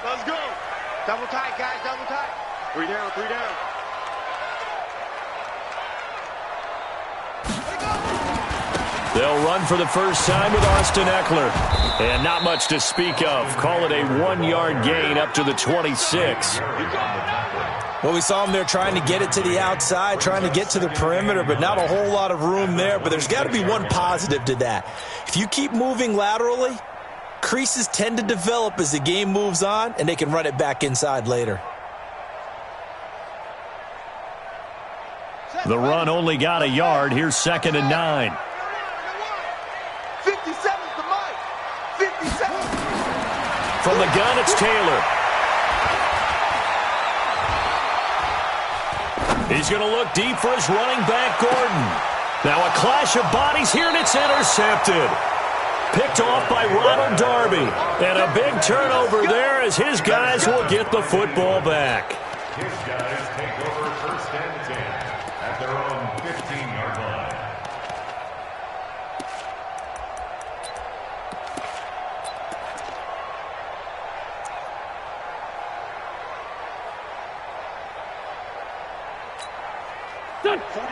Let's go. Double tight, guys, double tight. 3 down, 3 down. They'll run for the first time with Austin Eckler. And not much to speak of. Call it a 1-yard gain up to the 26. Well, we saw him there trying to get it to the outside, trying to get to the perimeter, but not a whole lot of room there. But there's got to be one positive to that. If you keep moving laterally, creases tend to develop as the game moves on, and they can run it back inside later. The run only got a yard. Here's 2nd and 9. 57's the mic. 57. From the gun, it's Taylor. He's going to look deep for his running back, Gordon. Now a clash of bodies here, and it's intercepted. Picked off by Ronald Darby. And a big turnover there as his guys will get the football back. His guys take over 1st and 10 at their own 15-yard line.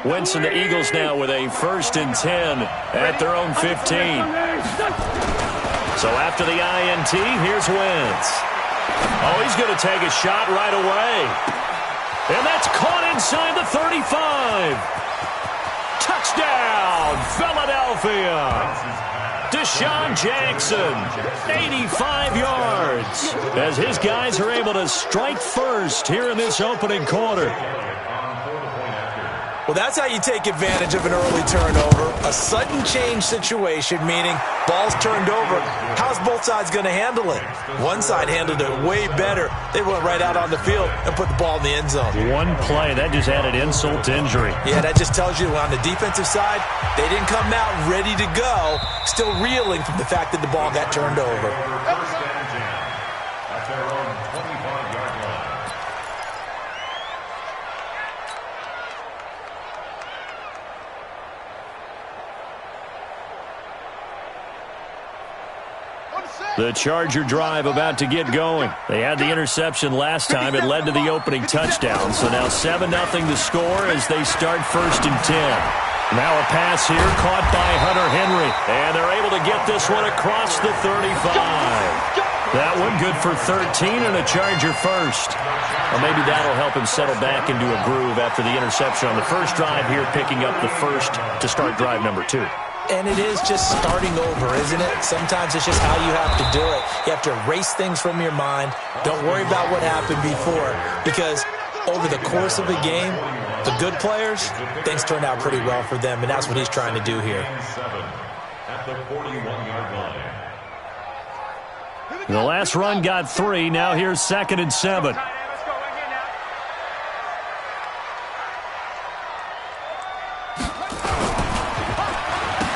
Wentz and the Eagles now with a 1st and 10 at their own 15. So after the INT, here's Wentz. Oh, he's going to take a shot right away. And that's caught inside the 35. Touchdown, Philadelphia. Deshaun Jackson, 85 yards. As his guys are able to strike first here in this opening quarter. Well, that's how you take advantage of an early turnover. A sudden change situation, meaning ball's turned over. How's both sides going to handle it? One side handled it way better. They went right out on the field and put the ball in the end zone. One play, that just added insult to injury. Yeah, that just tells you on the defensive side, they didn't come out ready to go, still reeling from the fact that the ball got turned over. 1st and 10 at their own 25-yard line. The Charger drive about to get going. They had the interception last time. It led to the opening touchdown. So now 7-0 the score as they start 1st and 10. Now a pass here caught by Hunter Henry. And they're able to get this one across the 35. That one good for 13 and a Charger first. Or maybe that'll help him settle back into a groove after the interception on the first drive here, picking up the first to start drive number 2. And it is just starting over, isn't it? Sometimes it's just how you have to do it. You have to erase things from your mind. Don't worry about what happened before. Because over the course of a game, the good players, things turn out pretty well for them. And that's what he's trying to do here. At the 41-yard line. The last run got 3. Now here's 2nd and 7.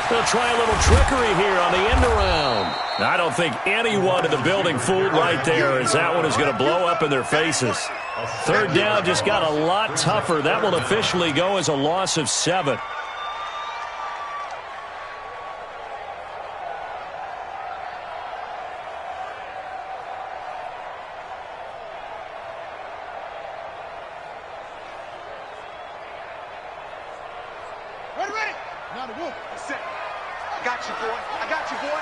They'll try a little trickery here on the end around. I don't think anyone in the building fooled right there, as that one is going to blow up in their faces. 3rd down just got a lot tougher. That will officially go as a loss of 7. Ready. Now the wolf. Set. I got you, boy. I got you, boy.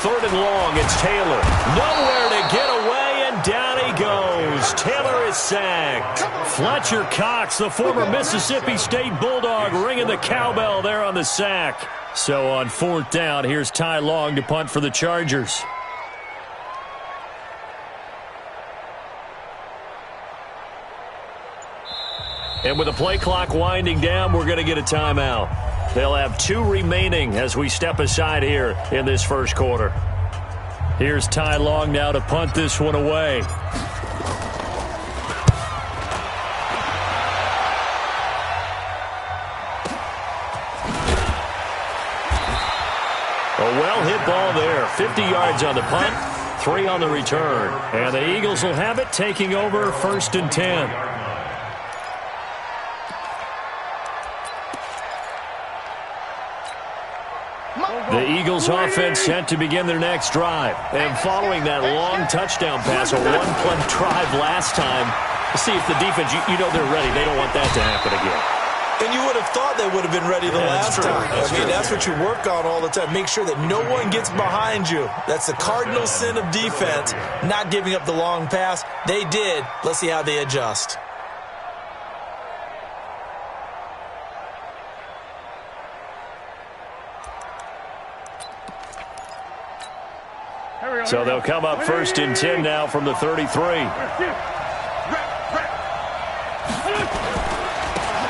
Third and long, it's Taylor. Nowhere to get away, and down he goes. Taylor is sacked. Fletcher Cox, the former Mississippi State Bulldog, ringing the cowbell there on the sack. So on 4th down, here's Ty Long to punt for the Chargers. And with the play clock winding down, we're going to get a timeout. They'll have 2 remaining as we step aside here in this first quarter. Here's Ty Long now to punt this one away. A well-hit ball there. 50 yards on the punt. 3 on the return. And the Eagles will have it, taking over 1st and 10. The Eagles offense set to begin their next drive. And following that long touchdown pass, a one-play drive last time, to see if the defense, you know they're ready. They don't want that to happen again. And you would have thought they would have been ready the last time. That's what you work on all the time. Make sure that no one gets behind you. That's the cardinal sin of defense, not giving up the long pass. They did. Let's see how they adjust. So they'll come up 1st and 10 now from the 33.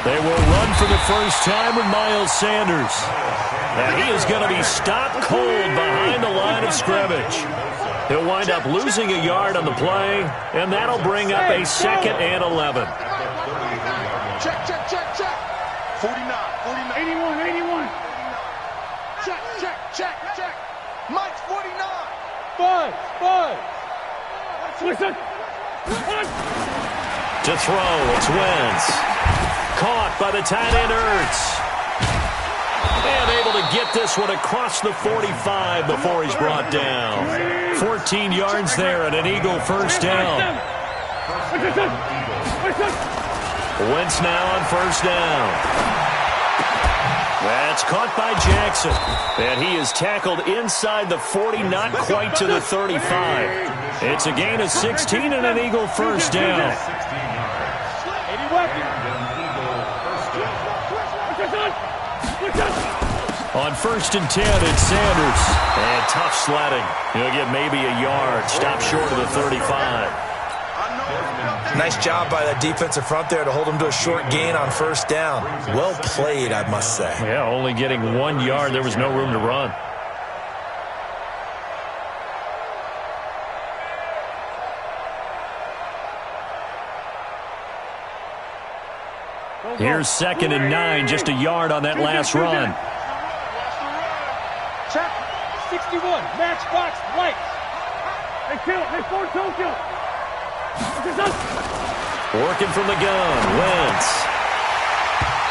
They will run for the first time with Miles Sanders. And he is going to be stopped cold behind the line of scrimmage. He'll wind up losing a yard on the play, and that'll bring up a 2nd and 11. Check, check, check, check. 49, 81, 81. Check, check, check, check. Mike's 49. 5. Listen. To throw, it's Wentz. Caught by the tight end Ertz. And able to get this one across the 45 before he's brought down. 14 yards there and an Eagle first down. Wentz now on first down. That's caught by Jackson. And he is tackled inside the 40, not quite to the 35. It's a gain of 16 and an Eagle first down. On 1st and 10, it's Sanders. And tough sledding. He'll get maybe a yard. Stop short of the 35. Nice job by that defensive front there to hold him to a short gain on first down. Well played, I must say. Yeah, only getting 1 yard. There was no room to run. Here's 2nd and 9, just a yard on that last run. Check. 61. Matchbox lights. They kill. They force don't kill. Working from the gun, Wentz.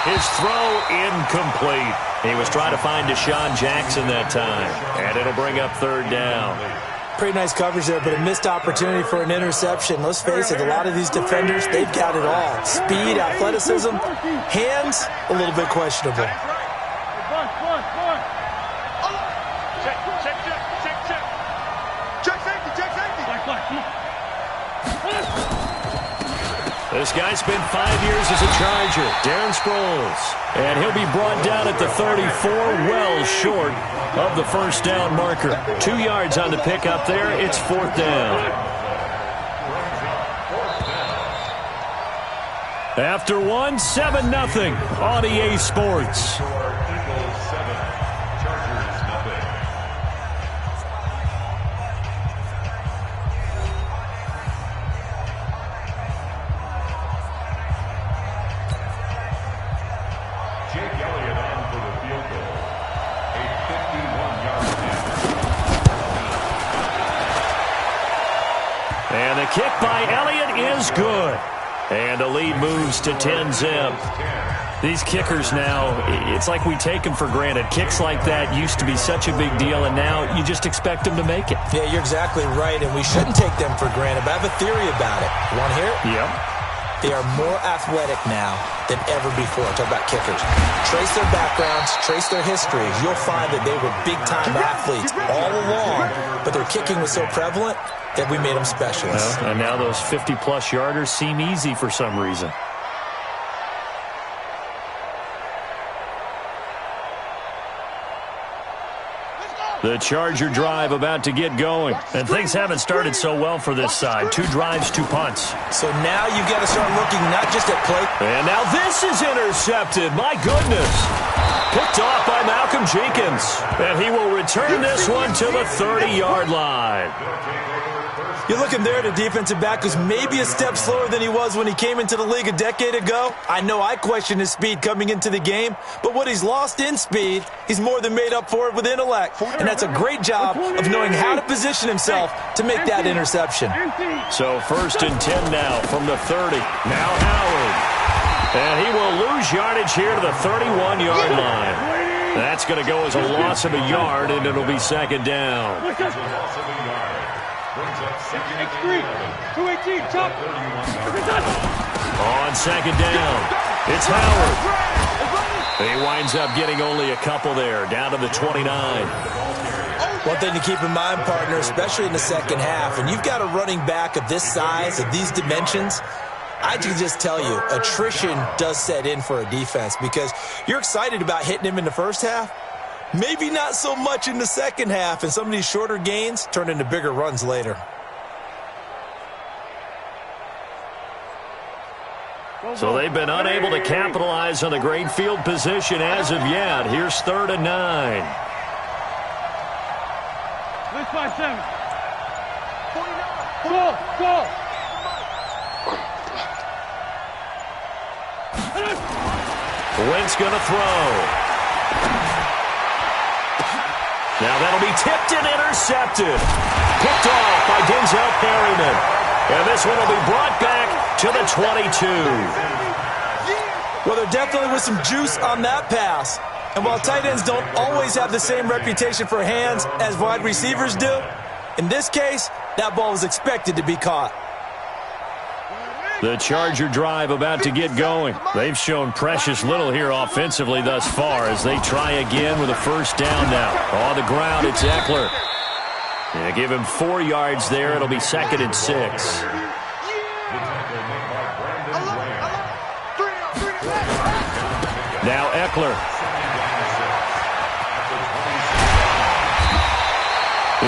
His throw incomplete. He was trying to find Deshaun Jackson that time. And it'll bring up 3rd down. Pretty nice coverage there, but a missed opportunity for an interception. Let's face it, a lot of these defenders, they've got it all. Speed, athleticism, hands, a little bit questionable. This guy spent 5 years as a Charger, Darren Sproles. And he'll be brought down at the 34, well short of the first down marker. 2 yards on the pickup there. It's 4th down. After 1, 7-0 on EA Sports. Kick by Elliott is good. And the lead moves to 10-zip. These kickers now, it's like we take them for granted. Kicks like that used to be such a big deal, and now you just expect them to make it. Yeah, you're exactly right, and we shouldn't take them for granted, but I have a theory about it. You want to hear it? Yep. They are more athletic now than ever before. Talk about kickers. Trace their backgrounds, trace their histories. You'll find that they were big-time athletes all along, but their kicking was so prevalent that we made them specialists. Well, and now those 50-plus yarders seem easy for some reason. The Charger drive about to get going. And things haven't started so well for this side. 2 drives, 2 punts. So now you've got to start looking not just at play. And now this is intercepted. My goodness. Picked off by Malcolm Jenkins. And he will return this one to the 30-yard line. You're looking there at a defensive back who's maybe a step slower than he was when he came into the league a decade ago. I know I questioned his speed coming into the game, but what he's lost in speed, he's more than made up for it with intellect. And that's a great job of knowing how to position himself to make that interception. So 1st and 10 now from the 30. Now Howard. And he will lose yardage here to the 31-yard line. That's going to go as a loss of a yard, and it'll be 2nd down. X3, 218, chop. On 2nd down, it's Howard. He winds up getting only a couple there, down to the 29. One thing to keep in mind, partner, especially in the second half, and you've got a running back of this size, of these dimensions, I can just tell you, attrition does set in for a defense because you're excited about hitting him in the first half. Maybe not so much in the second half, and some of these shorter gains turn into bigger runs later. So they've been unable to capitalize on the great field position as of yet. Here's 3rd and 9. Let's 5-7. Go, go. Wentz going to throw. Now that'll be tipped and intercepted. Picked off by Denzel Perryman. And this one will be brought back to the 22. Well, there definitely was some juice on that pass. And while tight ends don't always have the same reputation for hands as wide receivers do, in this case, that ball was expected to be caught. The Charger drive about to get going. They've shown precious little here offensively thus far as they try again with a 1st down now. On the ground, it's Eckler. Yeah, give him 4 yards there. It'll be 2nd and 6. Now Eckler.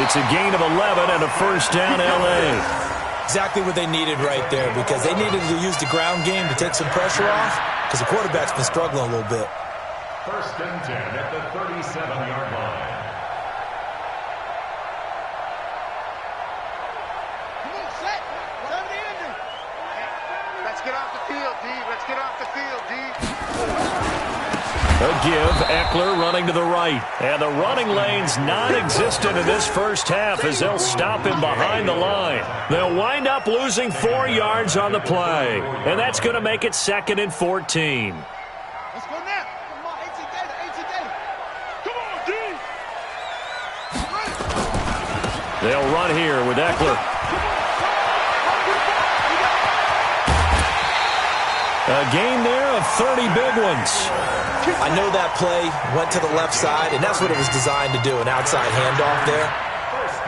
It's a gain of 11 and a 1st down L.A. Exactly what they needed right there because they needed to use the ground game to take some pressure off because the quarterback's been struggling a little bit. 1st and 10 at the 37-yard line. Come on, set. Whatever the ending. Let's get off the field, D. Let's get off the field, D. A give, Eckler running to the right. And the running lane's non-existent in this first half as they'll stop him behind the line. They'll wind up losing 4 yards on the play. And that's going to make it 2nd and 14. Let's go now. Come on, 18 data. Come on, D. They'll run here with Eckler. A gain there of 30 big ones. I know that play went to the left side, and that's what it was designed to do, an outside handoff there.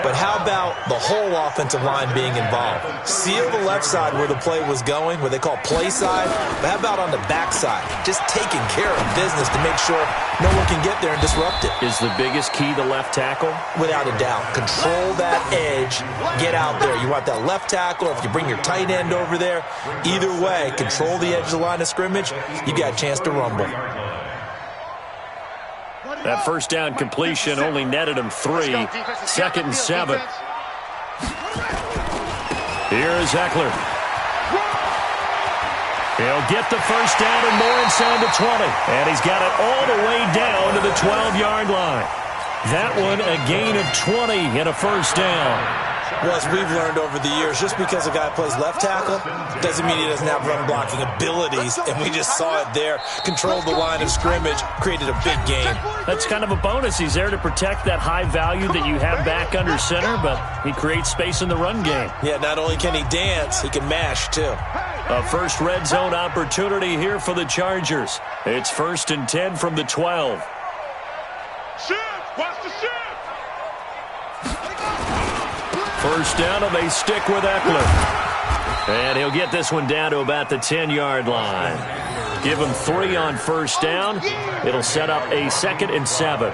But how about the whole offensive line being involved? Seal the left side where the play was going, what they call play side. But how about on the back side? Just taking care of business to make sure no one can get there and disrupt it. Is the biggest key the left tackle? Without a doubt. Control that edge. Get out there. You want that left tackle, or if you bring your tight end over there, either way, control the edge of the line of scrimmage, you got a chance to rumble. That 1st down completion only netted him 3. 2nd and 7. Here's Eckler. He'll get the 1st down and more inside the 20. And he's got it all the way down to the 12-yard line. That one a gain of 20 and a 1st down. Well, as we've learned over the years, just because a guy plays left tackle doesn't mean he doesn't have run blocking abilities, and we just saw it there. Controlled the line of scrimmage, created a big gain. That's kind of a bonus. He's there to protect that high value that you have back under center, but he creates space in the run game. Yeah, not only can he dance, he can mash, too. A first red zone opportunity here for the Chargers. It's 1st and 10 from the 12. Shift! Watch the shift! 1st down, and they stick with Eckler. And he'll get this one down to about the 10-yard line. Give him 3 on 1st down. It'll set up a 2nd and 7.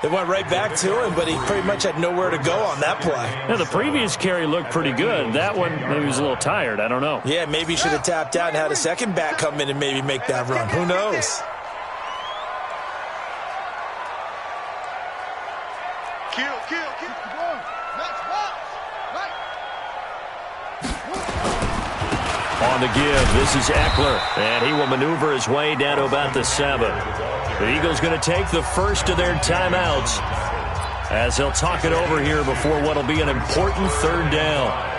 They went right back to him, but he pretty much had nowhere to go on that play. Now, the previous carry looked pretty good. That one, maybe he was a little tired. I don't know. Yeah, maybe he should have tapped out and had a second back come in and maybe make that run. Who knows? Kill. Match box. Right. on the give. This is Eckler, and he will maneuver his way down to about the 7. The Eagles going to take the first of their timeouts as they'll talk it over here before what will be an important third down.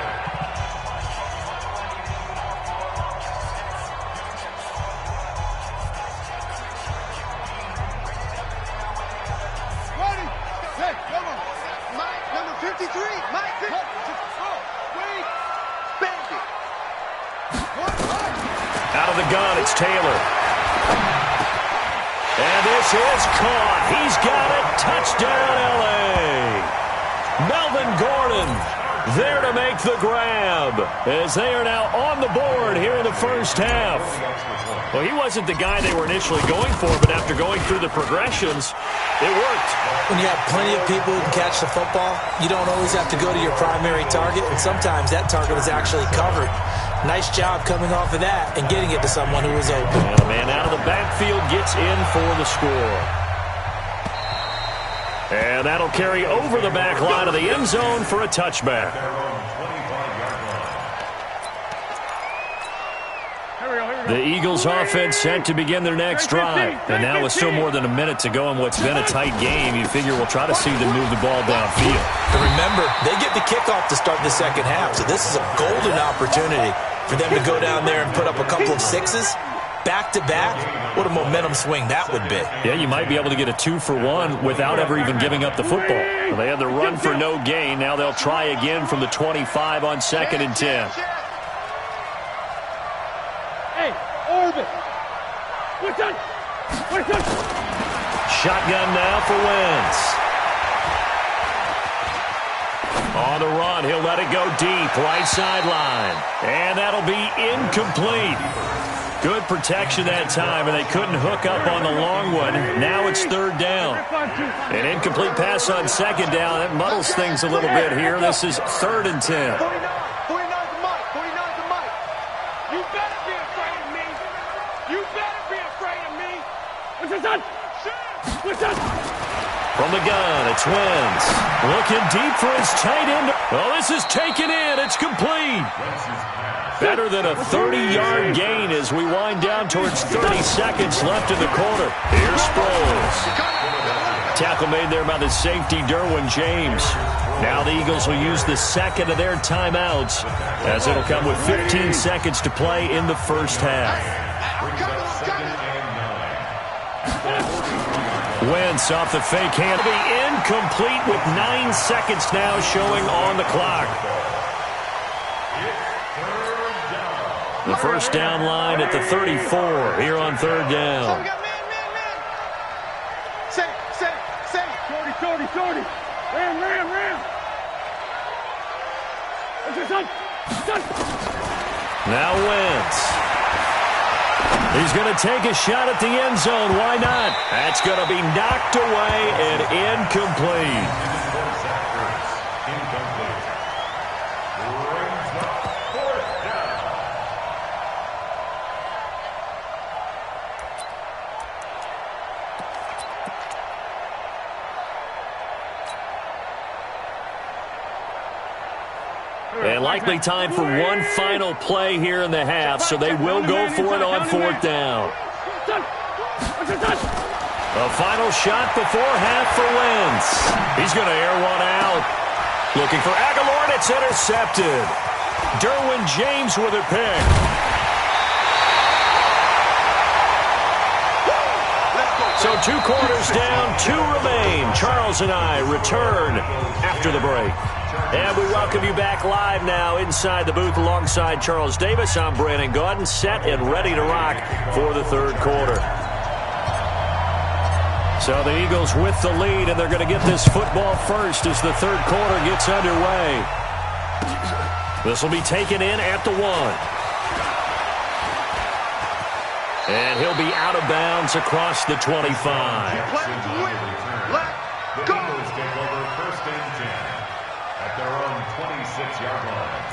It's Taylor. And this is caught. He's got it. Touchdown, L.A. Melvin Gordon there to make the grab as they are now on the board here in the first half. Well, he wasn't the guy they were initially going for, but after going through the progressions, it worked. When you have plenty of people who can catch the football, you don't always have to go to your primary target, and sometimes that target is actually covered. Nice job coming off of that and getting it to someone who was open. And a man out of the backfield gets in for the score. And that'll carry over the back line of the end zone for a touchback. The Eagles offense set to begin their next drive. And now with still more than a minute to go in what's been a tight game, you figure we'll try to see them move the ball downfield. And remember, they get the kickoff to start the second half, so this is a golden opportunity for them to go down there and put up a couple of sixes back-to-back. What a momentum swing that would be. Yeah, you might be able to get a 2-for-1 without ever even giving up the football. Well, they had the run for no gain. Now they'll try again from the 25 on 2nd and 10. Hey, Orbit. What's up? Shotgun now for Wentz. On the run, he'll let it go deep, right sideline. And that'll be incomplete. Good protection that time, and they couldn't hook up on the long one. Now it's third down. An incomplete pass on second down. That muddles things a little bit here. This is 3rd and 10. 49's the mic. 49's the mic. You better be afraid of me. You better be afraid of me. What's this on? What's up? From the gun, it's Wentz. Looking deep for his tight end. Oh, this is taken in. It's complete. Better than a 30-yard gain as we wind down towards 30 seconds left in the quarter. Here's Sproles. Tackle made there by the safety, Derwin James. Now the Eagles will use the second of their timeouts as it'll come with 15 seconds to play in the first half. Wentz off the fake hand. Be incomplete with 9 seconds now showing on the clock. The first down line at the 34 here on third down. Shorty. Ram. What's this on? Now Wentz. He's going to take a shot at the end zone. Why not? That's going to be knocked away and incomplete. And likely time for one final play here in the half, so they will go for it on 4th down. A final shot before half for Wentz. He's going to air one out. Looking for Aguilar, and it's intercepted. Derwin James with a pick. So 2 quarters down, 2 remain. Charles and I return after the break. And we welcome you back live now inside the booth alongside Charles Davis. I'm Brandon Gaudin, set and ready to rock for the third quarter. So the Eagles with the lead, and they're going to get this football first as the third quarter gets underway. This will be taken in at the 1. And he'll be out of bounds across the 25. The Eagles take over 1st and 10 at their own 26-yard line.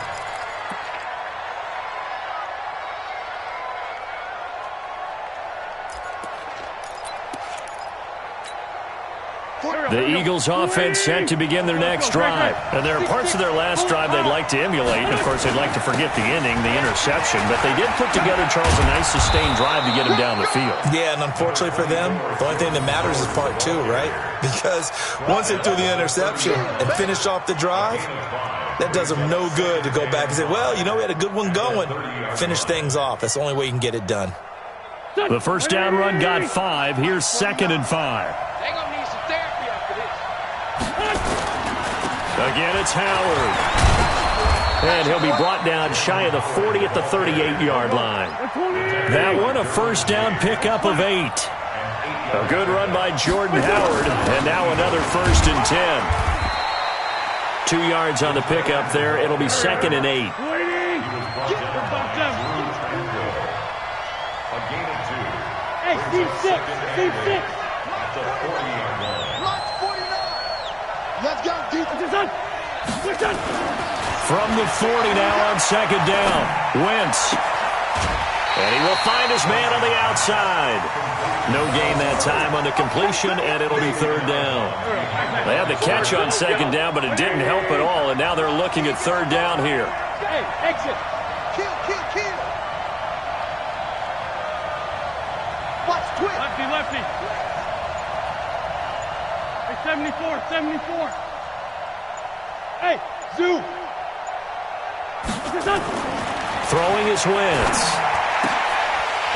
The Eagles offense set to begin their next drive. And there are parts of their last drive they'd like to emulate. And, of course, they'd like to forget the inning, the interception. But they did put together, Charles, a nice sustained drive to get him down the field. Yeah, and unfortunately for them, the only thing that matters is part two, right? Because once they threw the interception and finished off the drive, that does them no good to go back and say, well, you know, we had a good one going. Finish things off. That's the only way you can get it done. The first down run got 5. Here's 2nd and 5. They're going to need some therapy after this. Again, it's Howard. And he'll be brought down shy of the 40 at the 38-yard line. That one, a first down pickup of 8. A good run by Jordan Howard. And now another 1st and 10. 2 yards on the pickup there. It'll be 2nd and 8. Hey, Steve 6. Steve 6. Let's go, defense. From the 40 now on 2nd down. Wentz. And he will find his man on the outside. No gain that time on the completion, and it'll be 3rd down. They had the catch on 2nd down, but it didn't help at all, and now they're looking at 3rd down here. Hey, exit. Kill. Watch, twist. Lefty. Hey, 74. Hey, Zoo. Throwing his Wentz.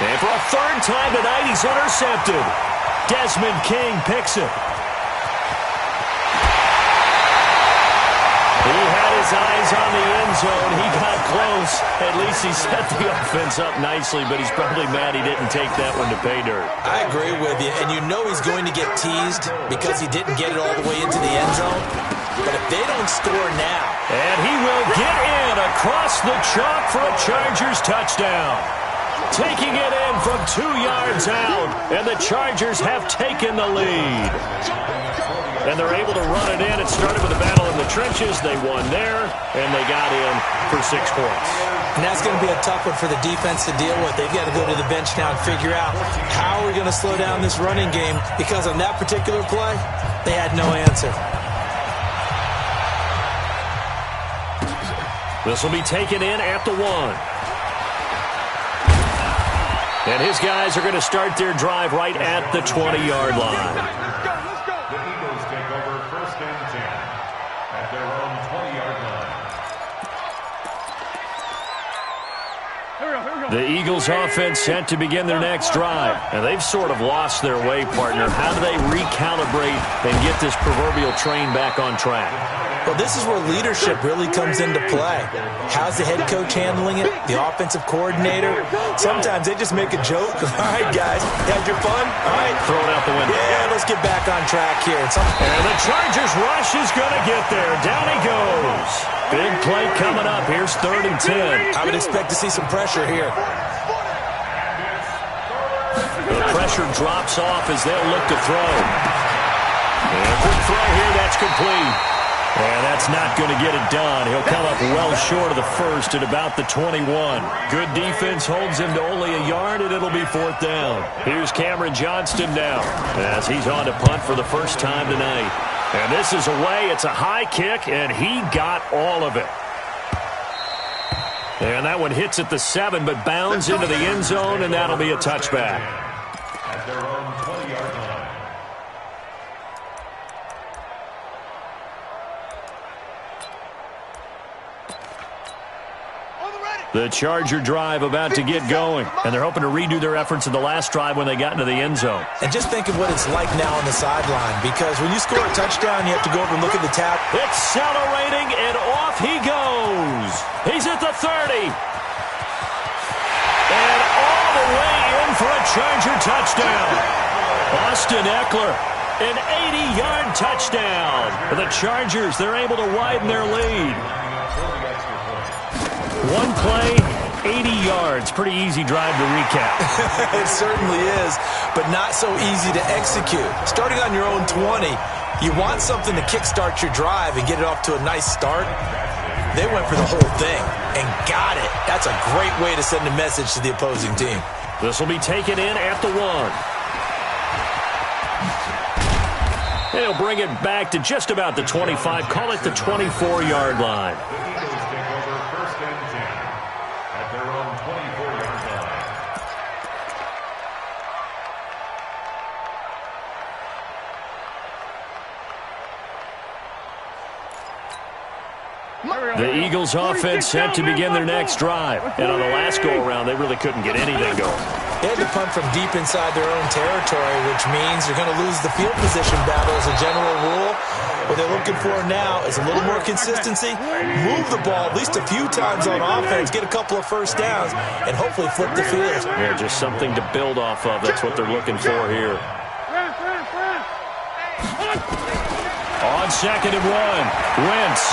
And for a 3rd time tonight, he's intercepted. Desmond King picks it. He had his eyes on the end zone. He got close. At least he set the offense up nicely, but he's probably mad he didn't take that one to pay dirt. I agree with you, and you know he's going to get teased because he didn't get it all the way into the end zone. But if they don't score now... And he will get in across the chalk for a Chargers touchdown. Taking it in from 2 yards out, and the Chargers have taken the lead. And they're able to run it in. It started with a battle in the trenches. They won there, and they got in for 6 points. And that's going to be a tough one for the defense to deal with. They've got to go to the bench now and figure out how are we going to slow down this running game, because on that particular play, they had no answer. This will be taken in at the 1. And his guys are going to start their drive right at the 20-yard line. Let's go. The Eagles take over 1st and 10 at their own 20-yard line. The Eagles offense set to begin their next drive. And they've sort of lost their way, partner. How do they recalibrate and get this proverbial train back on track? Well, this is where leadership really comes into play. How's the head coach handling it? The offensive coordinator? Sometimes they just make a joke. All right, guys, had your fun? All right. Throw it out the window. Yeah, let's get back on track here. And the Chargers rush is going to get there. Down he goes. Big play coming up. Here's 3rd and 10. I would expect to see some pressure here. The pressure drops off as they'll look to throw. And quick throw here, that's complete. And that's not going to get it done. He'll come up well short of the 1st at about the 21. Good defense holds him to only a yard, and it'll be 4th down. Here's Cameron Johnston now as he's on to punt for the first time tonight. And this is away. It's a high kick, and he got all of it. And that one hits at the 7, but bounds into the end zone, and that'll be a touchback. At their own 20-yard line. The Charger drive about to get going, and they're hoping to redo their efforts in the last drive when they got into the end zone. And just think of what it's like now on the sideline, because when you score a touchdown, you have to go over and look at the tap. Accelerating, and off he goes. He's at the 30. And all the way in for a Charger touchdown. Austin Eckler, an 80-yard touchdown. For the Chargers, they're able to widen their lead. One play, 80 yards. Pretty easy drive to recap. It certainly is, but not so easy to execute. Starting on your own 20, you want something to kickstart your drive and get it off to a nice start. They went for the whole thing and got it. That's a great way to send a message to the opposing team. This will be taken in at the 1. They'll bring it back to just about the 25. Call it the 24-yard line. The Eagles take over 1st and 10 at their own 24-yard line. The Eagles offense set to begin their next drive. And on the last go-around, they really couldn't get anything going. They had to punt from deep inside their own territory, which means you're going to lose the field position battle as a general rule. What they're looking for now is a little more consistency, move the ball at least a few times on offense, get a couple of first downs, and hopefully flip the field. Yeah, just something to build off of. That's what they're looking for here. On 2nd and 1, Wentz.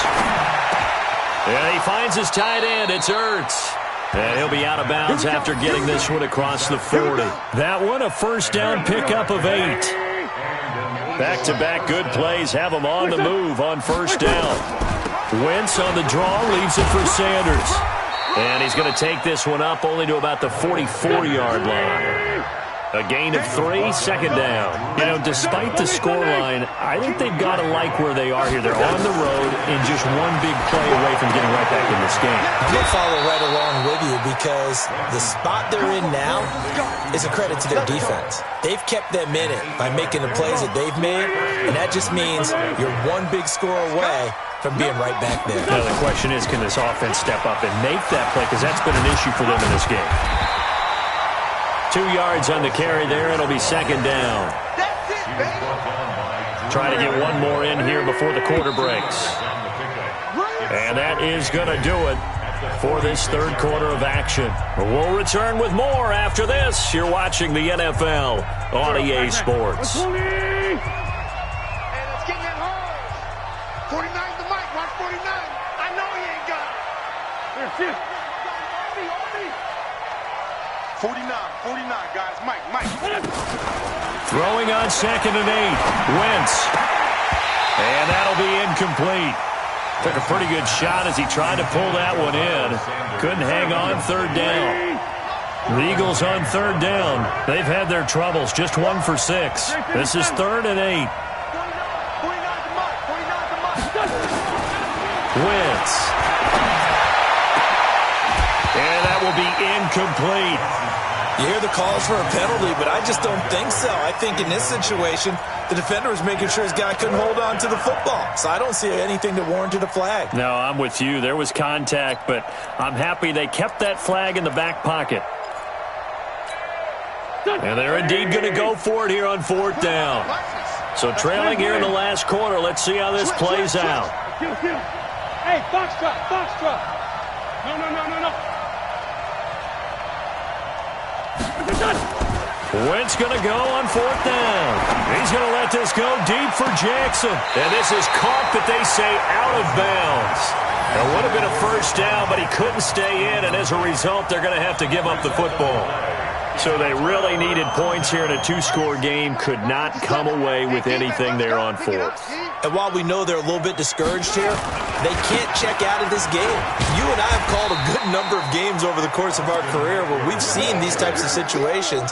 And he finds his tight end. It's Ertz. And he'll be out of bounds after getting this one across the 40. That one, a first down pickup of 8. Back-to-back good plays have him on the move on first down. Wentz on the draw, leaves it for Sanders. And he's going to take this one up only to about the 44-yard line. A gain of 3, 2nd down. You know, despite the scoreline, I think they've got to like where they are here. They're on the road and just one big play away from getting right back in this game. I'm going to follow right along with you because the spot they're in now is a credit to their defense. They've kept them in it by making the plays that they've made, and that just means you're one big score away from being right back there. Now, the question is, can this offense step up and make that play? Because that's been an issue for them in this game. 2 yards on the carry there. It'll be 2nd down. Try to get one more in here before the quarter breaks. And that is going to do it for this 3rd quarter of action. We'll return with more after this. You're watching the NFL on EA Sports. And it's getting hard. 49 to Mike. Watch 49. I know he ain't got it. 49, guys. Mike. Throwing on 2nd and 8. Wentz. And that'll be incomplete. Took a pretty good shot as he tried to pull that one in. Couldn't hang on 3rd down. The Eagles on 3rd down. They've had their troubles. Just 1 for 6. This is 3rd and 8. Wentz. And that will be incomplete. You hear the calls for a penalty, but I just don't think so. I think in this situation, the defender was making sure his guy couldn't hold on to the football. So I don't see anything that warranted a flag. No, I'm with you. There was contact, but I'm happy they kept that flag in the back pocket. And they're indeed going to go for it here on 4th down. So trailing here in the last quarter. Let's see how this plays out. Hey, foxtrot. No. Wentz going to go on 4th down. He's going to let this go deep for Jackson. And this is caught, but they say out of bounds. It would have been a first down, but he couldn't stay in, and as a result, they're going to have to give up the football. So they really needed points here in a 2-score game. Could not come away with anything there on 4th. And while we know they're a little bit discouraged here, they can't check out of this game. You and I have called a good number of games over the course of our career where we've seen these types of situations.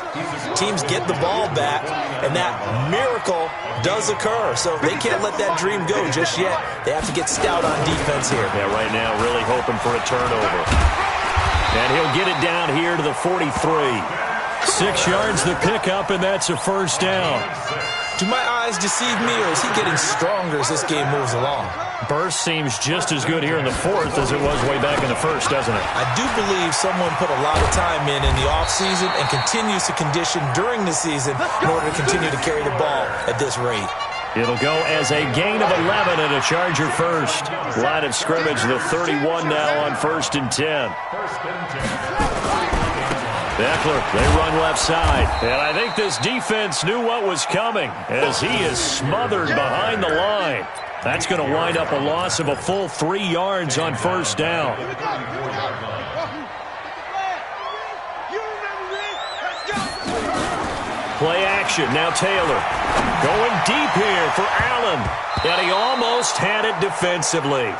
Teams get the ball back, and that miracle does occur. So they can't let that dream go just yet. They have to get stout on defense here. Yeah, right now really hoping for a turnover. And he'll get it down here to the 43. 6 yards the pickup, and that's a first down. Do my eyes deceive me, or is he getting stronger as this game moves along? Burst seems just as good here in the 4th as it was way back in the 1st, doesn't it? I do believe someone put a lot of time in the offseason and continues to condition during the season in order to continue to carry the ball at this rate. It'll go as a gain of 11 and a Charger first. Line of scrimmage, the 31 now on 1st and 10. Eckler, they run left side. And I think this defense knew what was coming as he is smothered behind the line. That's going to wind up a loss of a full 3 yards on first down. Play action. Now Taylor going deep here for Allen. And he almost had it defensively.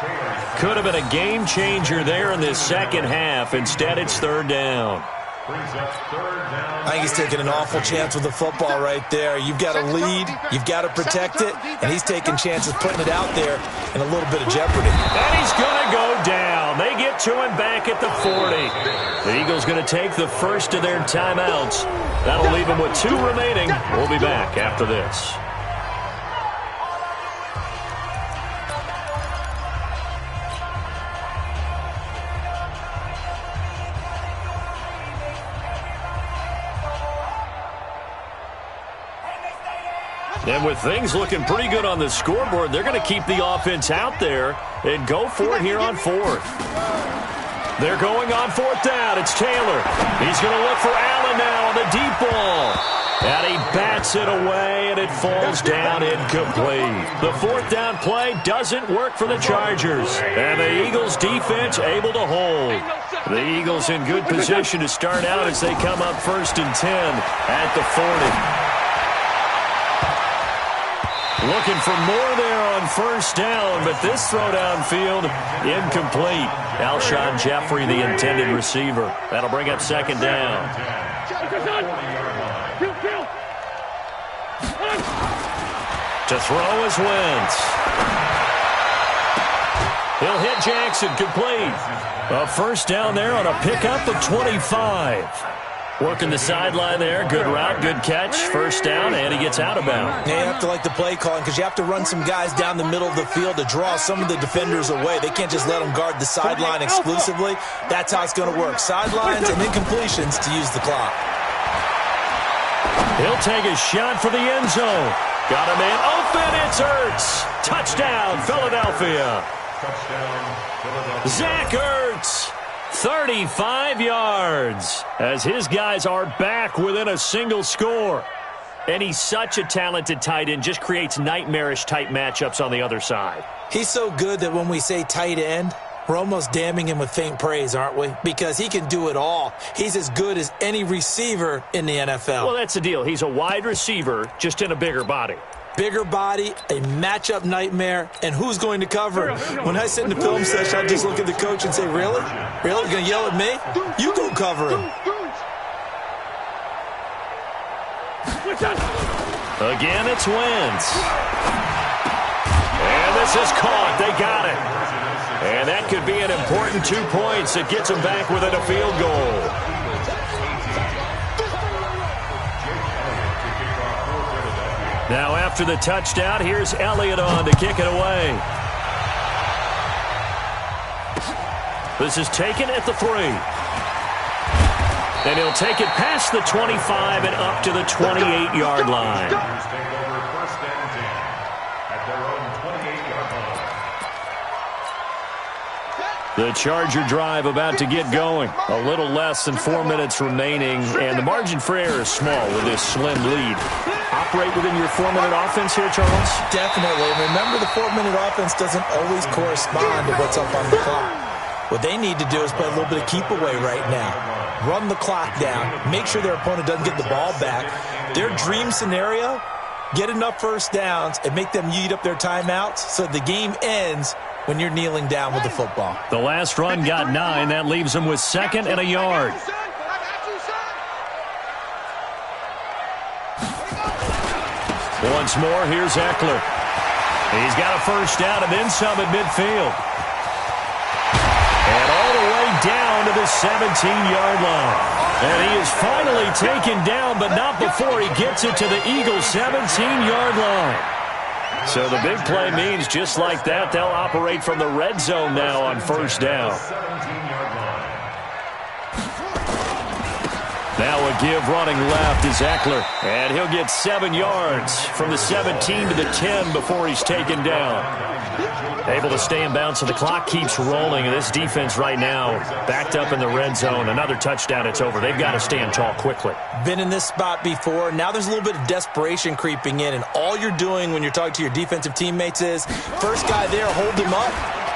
Could have been a game changer there in this second half. Instead, it's 3rd down. brings up third down. I think he's taking an awful chance with the football right there. You've got to lead, you've got to protect it, and he's taking chances putting it out there in a little bit of jeopardy. And he's going to go down. They get to him back at the 40. The Eagles going to take the first of their timeouts. That'll leave them with 2 remaining. We'll be back after this. And with things looking pretty good on the scoreboard, they're going to keep the offense out there and go for it here on 4th. They're going on 4th down. It's Taylor. He's going to look for Allen now on the deep ball. And he bats it away, and it falls down incomplete. The 4th down play doesn't work for the Chargers. And the Eagles defense able to hold. The Eagles in good position to start out as they come up 1st and 10 at the 40. Looking for more there on 1st down, but this throw downfield incomplete. Alshon Jeffrey, the intended receiver. That'll bring up 2nd down. To throw is Wentz. He'll hit Jackson, complete. A 1st down there on a pickup of 25. Working the sideline there. Good route, good catch. 1st down, and he gets out of bounds. Yeah, you have to like the play calling because you have to run some guys down the middle of the field to draw some of the defenders away. They can't just let them guard the sideline exclusively. That's how it's going to work. Sidelines and incompletions to use the clock. He'll take a shot for the end zone. Got a man open. It's Ertz. Touchdown, Philadelphia. Touchdown, Philadelphia. Zach Ertz. 35 yards as his guys are back within a single score. And he's such a talented tight end, just creates nightmarish-type matchups on the other side. He's so good that when we say tight end, we're almost damning him with faint praise, aren't we? Because he can do it all. He's as good as any receiver in the NFL. Well, that's the deal. He's a wide receiver, just in a bigger body. Bigger body, a matchup nightmare, and who's going to cover him? When I sit in the film session, I just look at the coach and say, really? Really? You're going to yell at me? You go cover him. Again, it's Wentz. And this is caught. They got it. And that could be an important 2 points that gets them back within a field goal. Now after the touchdown, here's Elliott on to kick it away. This is taken at the 3. And he'll take it past the 25 and up to the 28-yard line. Take over 1st and 10 at their own 28-yard line. The Charger drive about to get going. A little less than 4 minutes remaining, and the margin for error is small with this slim lead. Operate within your 4-minute offense here, Charles? Definitely. Remember, the 4-minute offense doesn't always correspond to what's up on the clock. What they need to do is play a little bit of keep away right now. Run the clock down. Make sure their opponent doesn't get the ball back. Their dream scenario, get enough 1st downs and make them eat up their timeouts so the game ends when you're kneeling down with the football. The last run got 9. That leaves them with 2nd and a yard. Once more, here's Eckler. He's got a 1st down and then some at midfield. And all the way down to the 17-yard line. And he is finally taken down, but not before he gets it to the Eagles' 17-yard line. So the big play means just like that, they'll operate from the red zone now on 1st down. 17-yard line. Now a give running left is Eckler, and he'll get 7 yards from the 17 to the 10 before he's taken down. Able to stay in bounds, so the clock keeps rolling, and this defense right now backed up in the red zone. Another touchdown, it's over. They've got to stand tall quickly. Been in this spot before. Now there's a little bit of desperation creeping in, and all you're doing when you're talking to your defensive teammates is, first guy there, hold him up.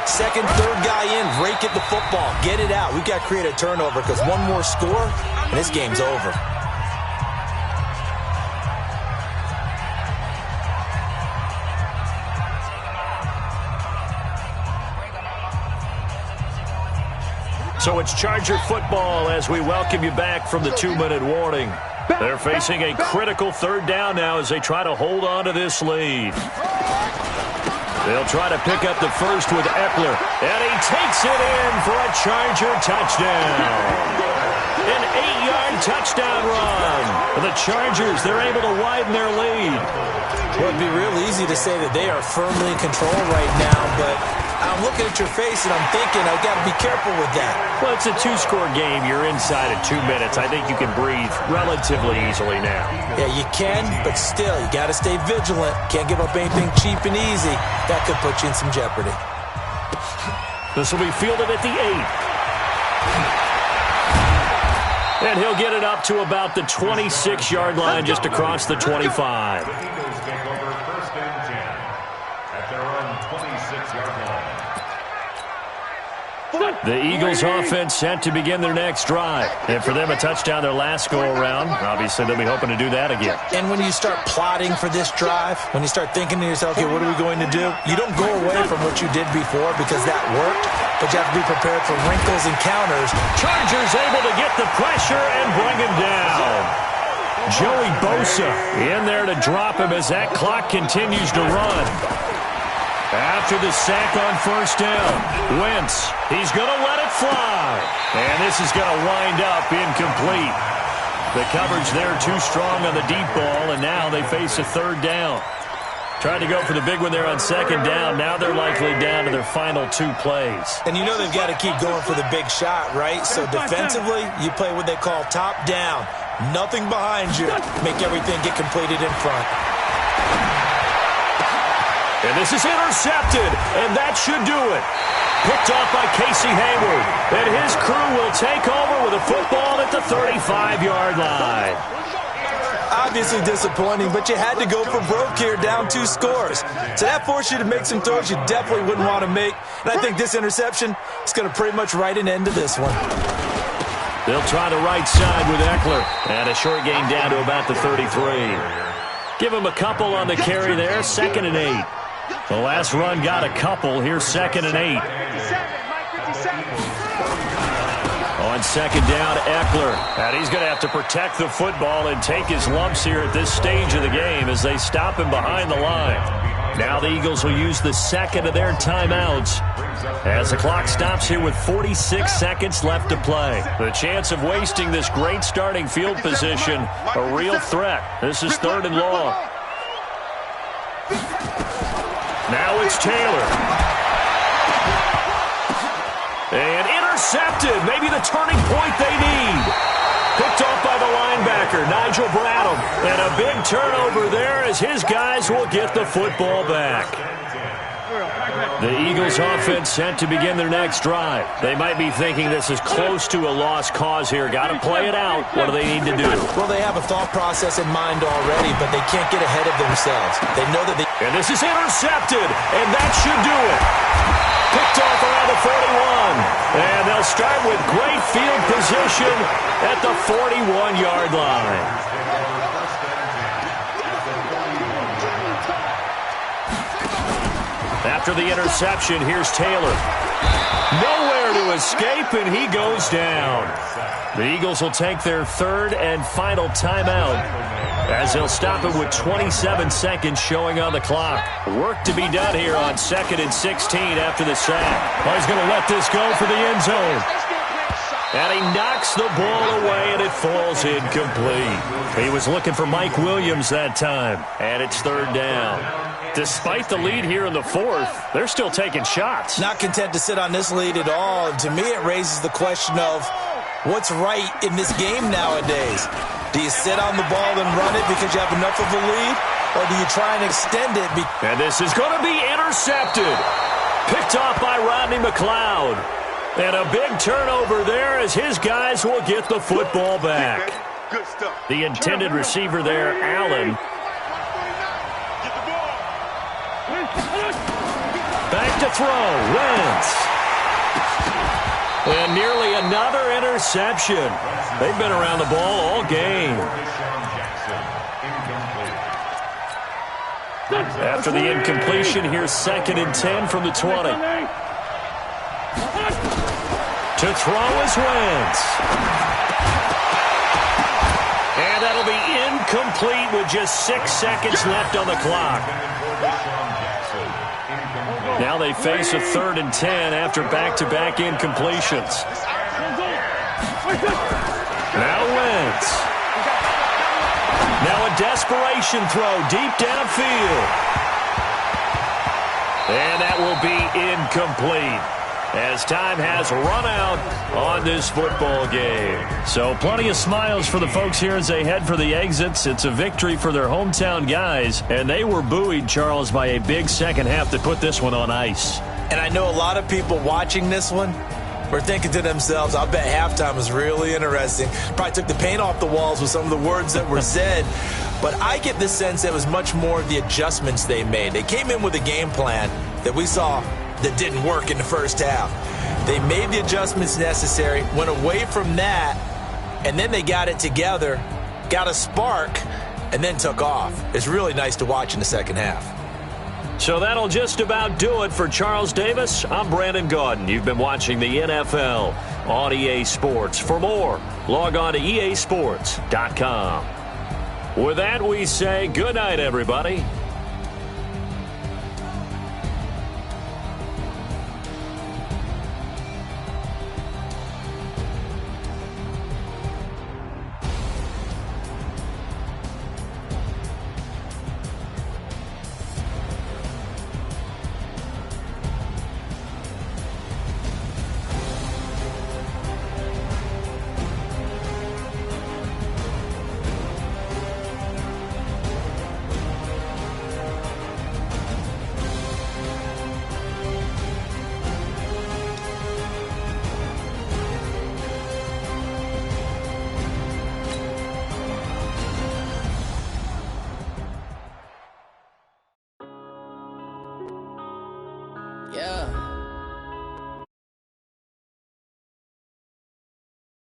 Second, third guy in, rake at the football. Get it out. We've got to create a turnover because one more score, and this game's over. So it's Charger football as we welcome you back from the 2-minute warning. They're facing a critical third down now as they try to hold on to this lead. They'll try to pick up the first with Eckler, and he takes it in for a Charger touchdown. An 8-yard touchdown run. The Chargers, they're able to widen their lead. Well, it'd be real easy to say that they are firmly in control right now, but I'm looking at your face and I'm thinking I've got to be careful with that. Well, it's a 2-score game. You're inside of 2 minutes. I think you can breathe relatively easily now. Yeah, you can, but still, you got to stay vigilant. Can't give up anything cheap and easy. That could put you in some jeopardy. This will be fielded at the 8. And he'll get it up to about the 26-yard line, just across the 25. The Eagles take over first and 10 at their own 26-yard line. The Eagles offense set to begin their next drive. And for them, a touchdown their last go-around. Obviously, they'll be hoping to do that again. And when you start plotting for this drive, when you start thinking to yourself, okay, what are we going to do? You don't go away from what you did before because that worked, but you have to be prepared for wrinkles and counters. Chargers able to get the pressure and bring him down. Joey Bosa in there to drop him as that clock continues to run. After the sack on first down, Wentz, he's going to let it fly. And this is going to wind up incomplete. The coverage there too strong on the deep ball, and now they face a third down. Tried to go for the big one there on second down. Now they're likely down to their final 2 plays. And you know they've got to keep going for the big shot, right? So defensively, you play what they call top down. Nothing behind you. Make everything get completed in front. And this is intercepted, and that should do it. Picked off by Casey Hayward. And his crew will take over with a football at the 35-yard line. Obviously disappointing, but you had to go for broke here, down 2 scores. So that forced you to make some throws you definitely wouldn't want to make. And I think this interception is going to pretty much write an end to this one. They'll try the right side with Eckler. And a short gain down to about the 33. Give him a couple on the carry there, 2nd and 8. The last run got a couple. Here's 2nd and 8. On second down, Eckler. And he's going to have to protect the football and take his lumps here at this stage of the game as they stop him behind the line. Now the Eagles will use the second of their timeouts as the clock stops here with 46 seconds left to play. The chance of wasting this great starting field position, a real threat. This is 3rd and long. Now it's Taylor. And intercepted. Maybe the turning point they need. Picked off by the linebacker, Nigel Bradham. And a big turnover there as his guys will get the football back. The Eagles offense set to begin their next drive. They might be thinking this is close to a lost cause here. Got to play it out. What do they need to do? Well, they have a thought process in mind already, but they can't get ahead of themselves. They know that they... And this is intercepted, and that should do it. Picked off around the 41. And they'll start with great field position at the 41-yard line. After the interception, here's Taylor. Nowhere to escape, and he goes down. The Eagles will take their 3rd and final timeout as they'll stop it with 27 seconds showing on the clock. Work to be done here on 2nd and 16 after the sack. Oh, he's going to let this go for the end zone. And he knocks the ball away, and it falls incomplete. He was looking for Mike Williams that time, and it's 3rd down. Despite the lead here in the 4th, they're still taking shots. Not content to sit on this lead at all. And to me, it raises the question of what's right in this game nowadays. Do you sit on the ball and run it because you have enough of a lead? Or do you try and extend it? And this is going to be intercepted. Picked off by Rodney McLeod. And a big turnover there as his guys will get the football back. Good stuff. The intended receiver there, Allen. Back to throw, Wentz. And nearly another interception. They've been around the ball all game. After the incompletion, here's 2nd and 10 from the 20. To throw is Wentz. And that'll be incomplete with just 6 seconds left on the clock. Now they face a 3rd and 10 after back-to-back incompletions. Now Wentz. Now a desperation throw deep downfield. And that will be incomplete, as time has run out on this football game. So plenty of smiles for the folks here as they head for the exits. It's a victory for their hometown guys, and they were buoyed, Charles, by a big second half that put this one on ice. And I know a lot of people watching this one were thinking to themselves, I bet halftime was really interesting. Probably took the paint off the walls with some of the words that were said. But I get the sense that it was much more of the adjustments they made. They came in with a game plan that we saw that didn't work in the first half. They made the adjustments necessary, went away from that, and then they got it together, got a spark, and then took off. It's really nice to watch in the second half. So that'll just about do it for Charles Davis. I'm Brandon Gaudin. You've been watching the NFL on EA Sports. For more, log on to easports.com. With that, we say good night, everybody.